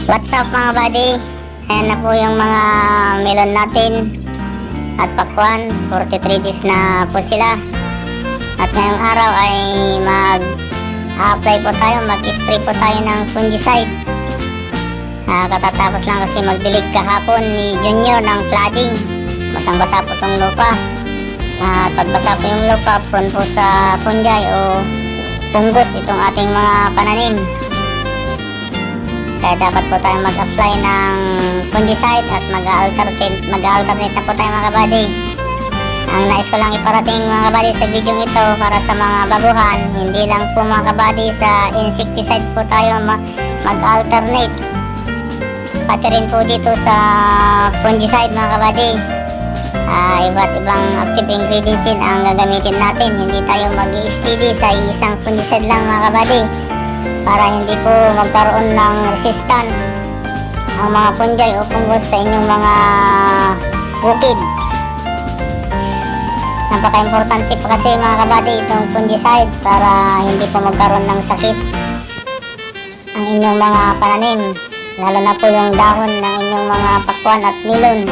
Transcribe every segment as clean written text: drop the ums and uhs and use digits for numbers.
What's up mga buddy? Ayan na po yung mga melon natin at pakwan. 43 days na po sila. At ngayong araw ay mag-apply po tayo, mag-spray po tayo ng fungicide. Katatapos lang kasi magdilig kahapon ni Junior ng flooding. Basang-basa po itong lupa. At pagbasa po yung lupa, prone po sa fungi o fungus itong ating mga pananim. Kaya dapat po tayong mag-apply ng fungicide at mag-alternate na po tayo mga kabady. Ang nais ko lang iparating mga kabady sa video ito para sa mga baguhan, hindi lang po mga kabady sa insecticide po tayo mag-alternate. Pati rin po dito sa fungicide mga kabady. Iba't ibang active ingredients din ang gagamitin natin. Hindi tayo mag-steady sa isang fungicide lang mga kabady, para hindi po magkaroon ng resistance ang mga fungi o fungus sa inyong mga bukid. Napaka-importante po kasi mga kabady itong fungicide para hindi po magkaroon ng sakit ang inyong mga pananim, lalo na po yung dahon ng inyong mga pakwan at melon.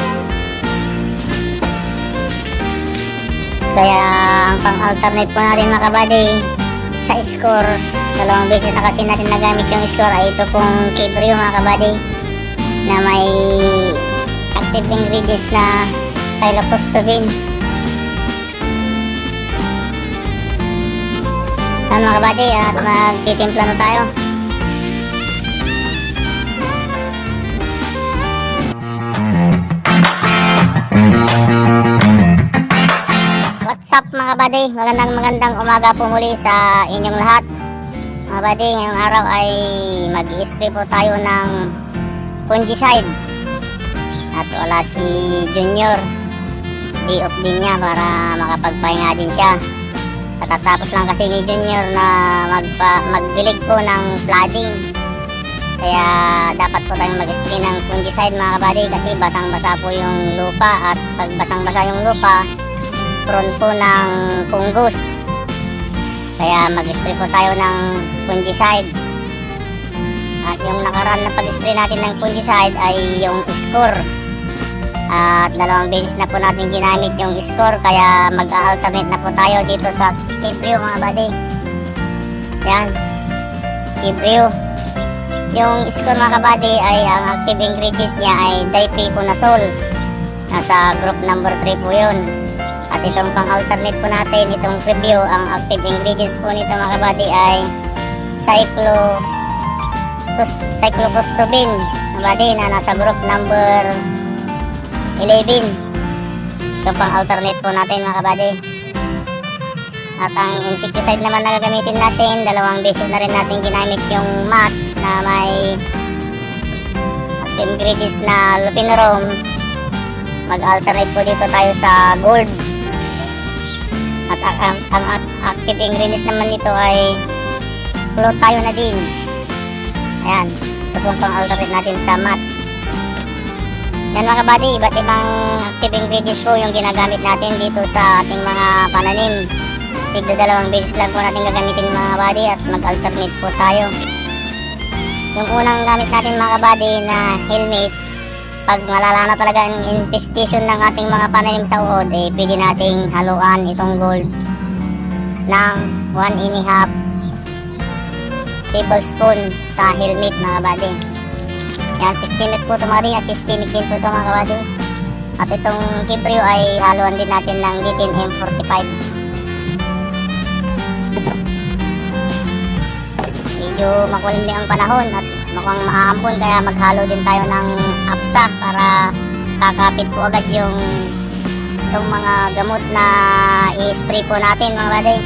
Kaya ang pang-alternate po natin mga kabady sa score, dalawang beses na kasi natin nagamit yung score, ay ito pong Kibrio mga kabady na may active ingredients na Tylophosphobin. Mga kabady, at magtitimpla na tayo. What's up mga buddy? Magandang umaga po muli sa inyong lahat. Mga buddy, ngayong araw ay mag-i-spray po tayo ng fungicide. At wala si Junior, day off din niya para makapagpahinga din siya. Katatapos lang kasi ni Junior na magdilig po ng flooding. Kaya dapat po tayong mag-spray ng fungicide mga buddy, kasi basang-basa po yung lupa. At pag basang-basa yung lupa, prone po ng fungus. Kaya mag-spray po tayo ng fungicide. At yung nakaraan na pag-spray natin ng fungicide ay yung score. At dalawang beses na po natin ginamit yung score, kaya mag-alternate na po tayo dito sa Kibrio mga buddy. Yan, Kibrio. Yung score mga kabady ay ang active ingredients niya ay dipiconazole. Nasa group number 3 po yun. At itong pang-alternate po natin, itong preview, ang active ingredients po nito mga kabady ay cycloprostobin kabady na nasa group number 11. Itong pang-alternate po natin mga kabady. At ang insecticide naman na gagamitin natin, dalawang beses na rin natin ginamit yung match na may active ingredients na lupinorome. Mag-alternate po dito tayo sa gold. At ang active ingredients naman nito ay glutathione. Ayan, ito pong pang-alternate natin sa match. Yan mga kabady, iba't ibang active ingredients po yung ginagamit natin dito sa ating mga pananim. Tigda dalawang beses lang po natin gagamitin mga kabady at mag-alternate po tayo. Yung unang gamit natin mga kabady na helmet, pag malala na talaga ang infestation ng ating mga pananim sa uod, pwede nating haluan itong gold ng 1.5 tablespoon sa helmet mga kabady. Yan, systemic po ito mga rin, at systemic din po ito mga kabady. At itong Kibrio ay haluan din natin ng Ditin M45. Medyo makulimli ang panahon at mukhang maaampon, kaya maghalo din tayo ng apsa para kakapit po agad yung itong mga gamot na i-spray po natin mga buddy.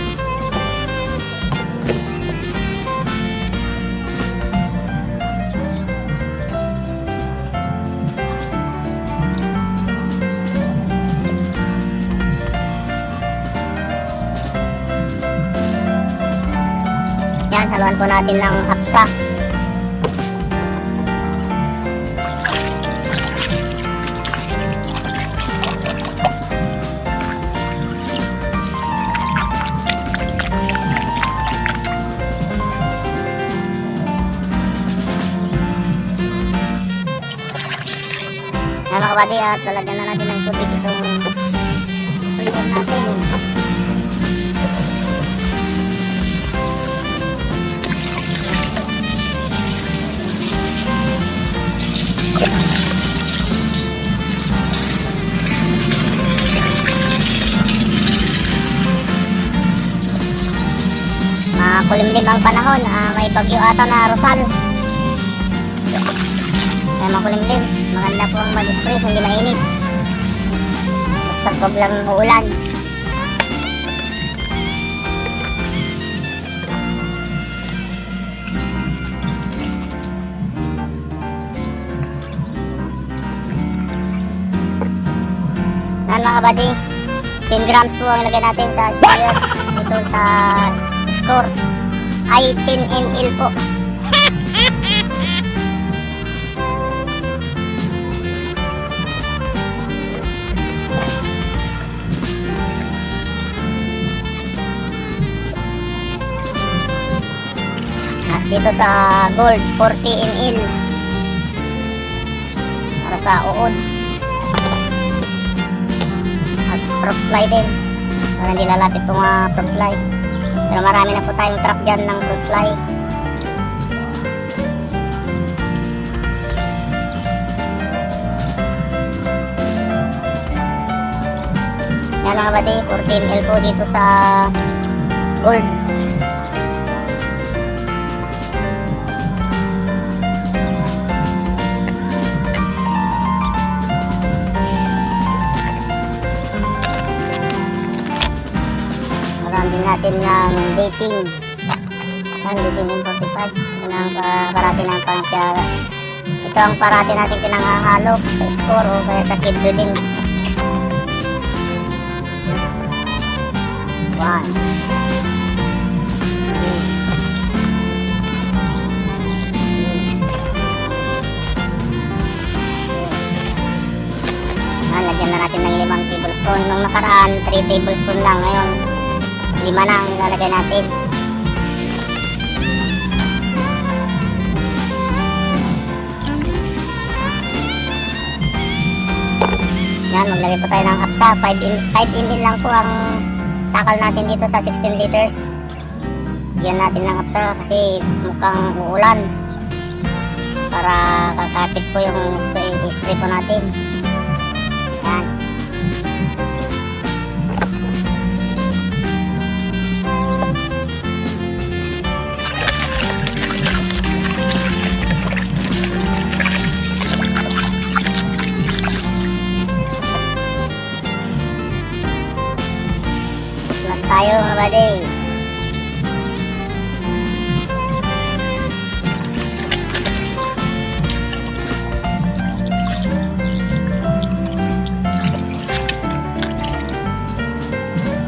Yan, haluan po natin ng apsa. Ayan mga kabady, at lalagyan na natin ng tubig itong sprayer natin. Makulimlim ang panahon, may bagyo ata na Rosal. Kaya makulimlim, maganda po ang mag-spray, hindi mainit. Basta wag lang uulan. Yan mga kabady, 10 grams po ang lagay natin sa sprayer dito sa Score ay 10 ml po. At dito sa Gold 40 ml para sa uod. At fruit fly din para hindi lalapit po mga fruit fly. Pero marami na po tayong trap dyan ng fruit fly. Yan mga kabady, 40 ml po dito sa Gold. Din natin ng dating. Yan, dating M45. Yan ang parati ng pangkya. Ito ang parati natin pinangahalo sa Score o kaya sa Kidjo din. 1 lagyan na natin ng 5 tablespoon. Nung nakaraan 3 tablespoon lang. Ngayon 5 na ang ilalagay natin. Yan, maglagay po tayo ng apsa. 5 ml lang po ang takal natin dito sa 16 liters. Bigyan natin ng apsa kasi mukhang uulan para kakapit po yung spray po natin. Yan. Tayo mga buddy.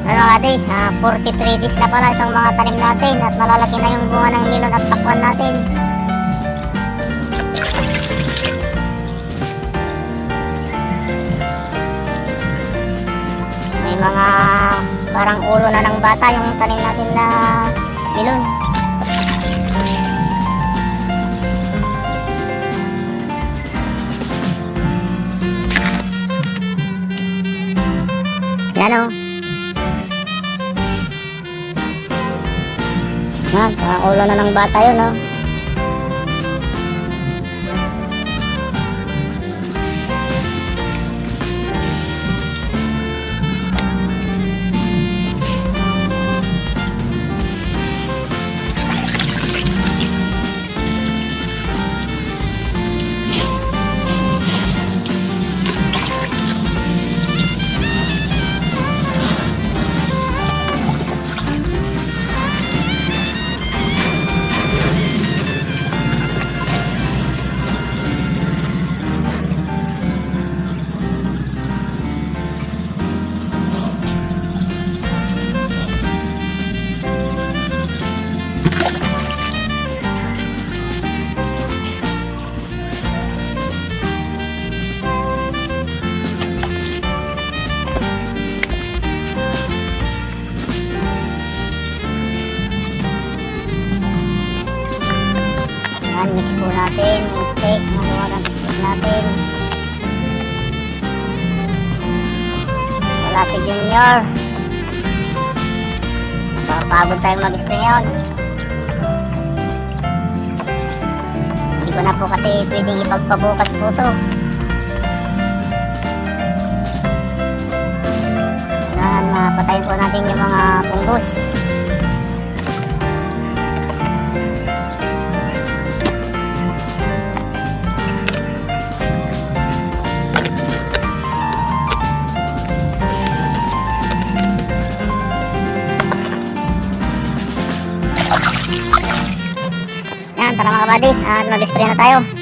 Ano buddy, 43 days na pala itong mga tanim natin at malalaki na yung bunga ng melon at pakwan natin. May mga parang ulo na ng bata yung tanim natin na melon. Yan o. Parang ulo na ng bata yun o. Yan, mix po natin yung steak. Magawa ng steak natin. Wala si Junior. Pagod tayong mag-spray ngayon. Hindi ko na po kasi pwedeng ipagpabukas po to. Kailangan mapatayin po natin yung mga punggos. Yan, tara mga buddy, at mag-spray na tayo.